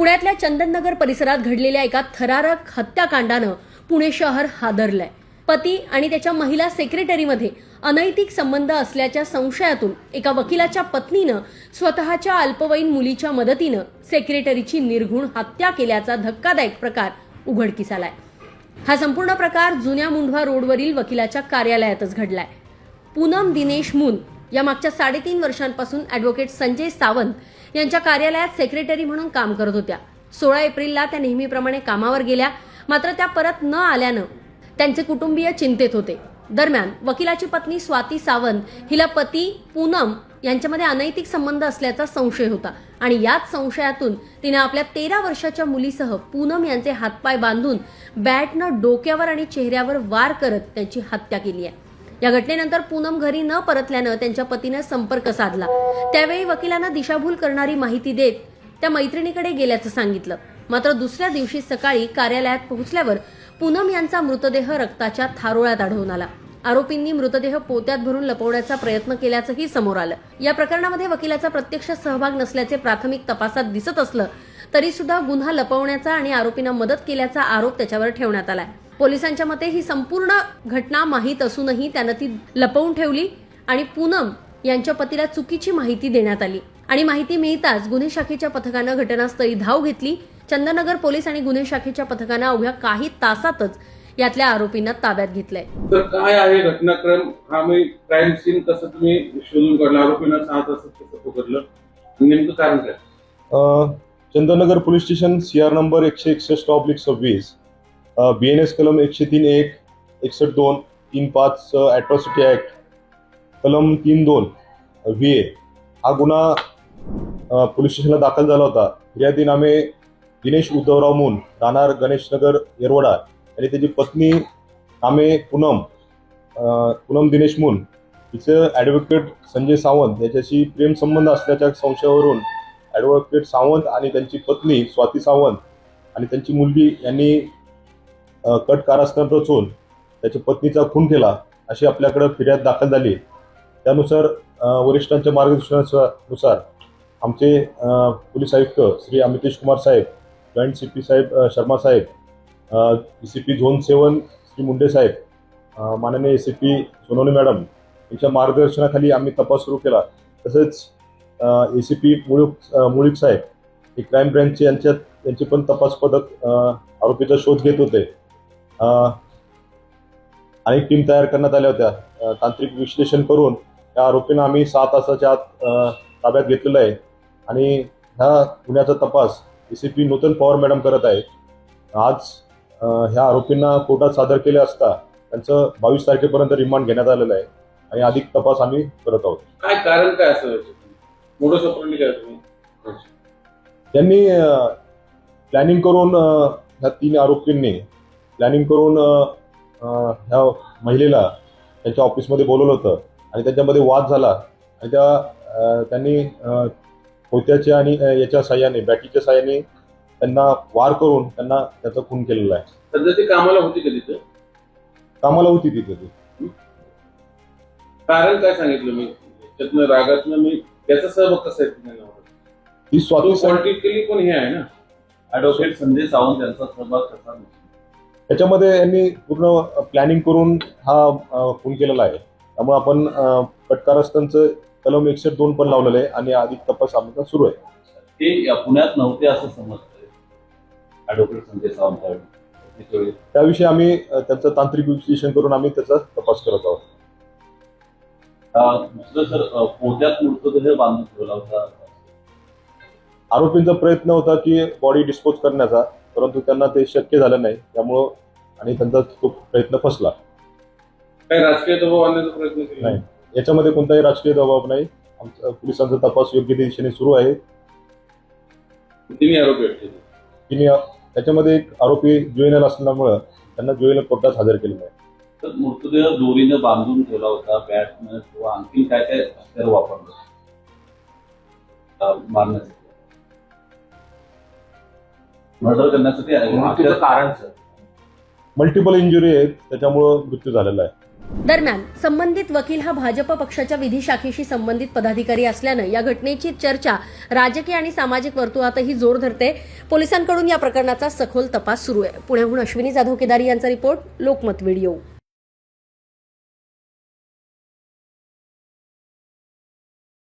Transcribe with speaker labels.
Speaker 1: पुण्यातल्या चंदननगर परिसरात घडलेल्या एका थरारक हत्याकांडानं पुणे शहर हादरलंय। पती आणि त्याच्या महिला सेक्रेटरीमध्ये अनैतिक संबंध असल्याच्या संशयातून एका वकिलाच्या पत्नीनं स्वतःच्या अल्पवयीन मुलीच्या मदतीनं सेक्रेटरीची निर्घृण हत्या केल्याचा धक्कादायक प्रकार उघडकीस आलाय। हा संपूर्ण प्रकार जुन्या मुंढवा रोडवरील वकिलाच्या कार्यालयातच घडलाय। पूनम दिनेश मून या मागच्या 3.5 वर्षांपासून ॲडव्होकेट संजय सावंत यांच्या कार्यालयात सेक्रेटरी म्हणून काम करत होत्या। 16 एप्रिलला त्या नेहमीप्रमाणे कामावर गेल्या, मात्र त्या परत न आल्यानं त्यांचे कुटुंबीय चिंतेत होते। दरम्यान वकिलाची पत्नी स्वाती सावंत हिला पती पूनम यांच्यामध्ये अनैतिक संबंध असल्याचा संशय होता आणि याच संशयातून तिने आपल्या 13 वर्षाच्या मुलीसह पूनम यांचे हातपाय बांधून बॅटनं डोक्यावर आणि चेहऱ्यावर वार करत त्यांची हत्या केली आहे। या घटनेनंतर पूनम घरी न परतल्यानं त्यांच्या पतीने संपर्क साधला। त्यावेळी वकिलांना दिशाभूल करणारी माहिती देत त्या मैत्रिणीकडे गेल्याचं सांगितलं। मात्र दुसऱ्या दिवशी सकाळी कार्यालयात पोहोचल्यावर पूनम यांचा मृतदेह रक्ताच्या थारोळ्यात आढळून आला। आरोपींनी मृतदेह पोत्यात भरून लपवण्याचा प्रयत्न केल्याचंही समोर आलं। या प्रकरणामध्ये वकिलाचा प्रत्यक्ष सहभाग नसल्याचे प्राथमिक तपासात दिसत असलं तरी सुद्धा गुन्हा लपवण्याचा आणि आरोपींना मदत केल्याचा आरोप त्याच्यावर ठेवण्यात आलाय। पोलिसांच्या मते ही संपूर्ण घटना माहीत असूनही त्यानं ती लपवून ठेवली आणि पूनम यांच्या पतीला चुकीची माहिती देण्यात आली आणि माहिती मिळताच गुन्हे शाखेच्या पथकानं घटनास्थळी धाव घेतली। चंदननगर पोलीस आणि गुन्हे शाखेच्या पथकानं अवघ्या काही तासातच यातल्या आरोपींना ताब्यात घेतलंय।
Speaker 2: तर काय आहे घटनाक्रम? हा मी क्राईम सीन कसं तुम्ही शोधून काढला? आरोपींना 6 तासात कसं पकडलं? नेमकं कारण काय?
Speaker 3: Chandannagar police station CR number 161/26 BNS कलम 103(1), 61(2), 35 ॲट्रॉसिटी ॲक्ट, कलम 32 VA हा गुन्हा पोलीस स्टेशनला दाखल झाला होता। फिर्यादीनामे दिनेश उद्धवराव मून, राहणार गणेशनगर येरवडा, आणि त्याची पत्नी नामे पूनम दिनेश मून हिचं ॲडव्होकेट संजय सावंत याच्याशी प्रेम संबंध असल्याच्या संशयावरून ॲडव्होकेट सावंत आणि त्यांची पत्नी स्वाती सावंत आणि त्यांची मुलगी यांनी कट कारस्थान रचून त्याच्या पत्नीचा खून केला अशी आपल्याकडे फिर्याद दाखल झाली। त्यानुसार वरिष्ठांच्या मार्गदर्शनानुसार आमचे पोलीस आयुक्त श्री अमितेश कुमार साहेब, जॉईंट CP साहेब शर्मा साहेब, ACP झोन 7 श्री मुंडे साहेब, माननीय ACP सोनवणे मॅडम यांच्या मार्गदर्शनाखाली आम्ही तपास सुरू केला। तसेच ACP मुळीक साहेब हे क्राईम ब्रँचचे यांचे पण तपास पथक आरोपीचा शोध घेत होते। अनेक टीम तयार करण्यात आल्या होत्या। तांत्रिक विश्लेषण करून या आरोपींना आम्ही 6 तासाच्या आत ताब्यात घेतलेला आहे आणि ह्या गुन्ह्याचा तपास ACP नूतन पवार मॅडम करत आहे। आज ह्या आरोपींना कोर्टात सादर केले असता त्यांचं 22 तारखेपर्यंत रिमांड घेण्यात आलेलं आहे आणि अधिक तपास आम्ही करत आहोत।
Speaker 2: काय कारण काय असं मोडस ऑपरेंडी काय तुम्ही?
Speaker 3: त्यांनी प्लॅनिंग करून ह्या 3 आरोपींनी प्लॅनिंग करून ह्या महिलेला त्यांच्या ऑफिसमध्ये बोलवलं होतं आणि त्यांच्यामध्ये वाद झाला आणि त्यांनी पोत्याच्या आणि याच्या साह्याने बॅटीच्या साह्याने त्यांना वार करून त्यांना त्याचा खून केलेला आहे।
Speaker 2: सध्या ती कामाला होती का तिथं?
Speaker 3: कामाला होती तिथे ती।
Speaker 2: कारण काय सांगितलं मी? त्यातनं रागातनं मी त्याचा सहभाग कसा आहे?
Speaker 3: ही स्वाती
Speaker 2: पॉलिटिकली पण हे आहे ना, ॲडव्होकेट संजय सावंत यांचा सहभाग कसा?
Speaker 3: त्याच्यामध्ये यांनी पूर्ण प्लॅनिंग करून हा खून केलेला आहे। त्यामुळे आपण कटकारस्थांचं कलम 102 पण लावलेलं आहे आणि अधिक तपास आमचा सुरू आहे।
Speaker 4: ते पुण्यात नव्हते असं समजतंय ॲडव्होकेट संजय सावंत।
Speaker 3: त्याविषयी आम्ही त्याचं तांत्रिक विश्लेषण करून आम्ही त्याचा तपास करत आहोत।
Speaker 4: दुसरं सर, पोत्यात मृतदेह बांधून ठेवला होता।
Speaker 3: आरोपींचा प्रयत्न होता की बॉडी डिस्पोज करण्याचा, परंतु त्यांना ते शक्य झालं नाही, त्यामुळं आणि त्यांचा तो प्रयत्न फसला।
Speaker 2: काही राजकीय दबाव आणण्याचा प्रयत्न केला
Speaker 3: नाही, याच्यामध्ये कोणताही राजकीय दबाव नाही। आमचा पोलिसांचा तपास योग्य दिशेने सुरू आहे।
Speaker 2: तिन्ही आरोपी आहेत
Speaker 3: त्याच्यामध्ये एक आरोपी ज्युएनएल असल्यामुळं त्यांना ज्युएनएल कोर्टात हजर केलेलं आहे।
Speaker 4: तर मृतदेह दोरीने बांधून ठेवला होता, बॅटनं किंवा आणखी काय काय हत्यार वापरलं मारण्यासाठी, मर्डर करण्यासाठी? कारण
Speaker 3: मल्टिपल इंजुरी आहेत, त्याच्यामुळं मृत्यू झालेला आहे।
Speaker 1: दरम्यान संबंधित वकील हा भाजप पक्षाच्या विधी शाखेशी संबंधित पदाधिकारी असल्यानं या घटनेची चर्चा राजकीय आणि सामाजिक वर्तुळातही जोर धरते. पोलिसांकडून या प्रकरणाचा सखोल तपास सुरू आहे. पुण्याहून अश्विनी जाधव केदारी यांचा रिपोर्ट, लोकमत व्हिडिओ.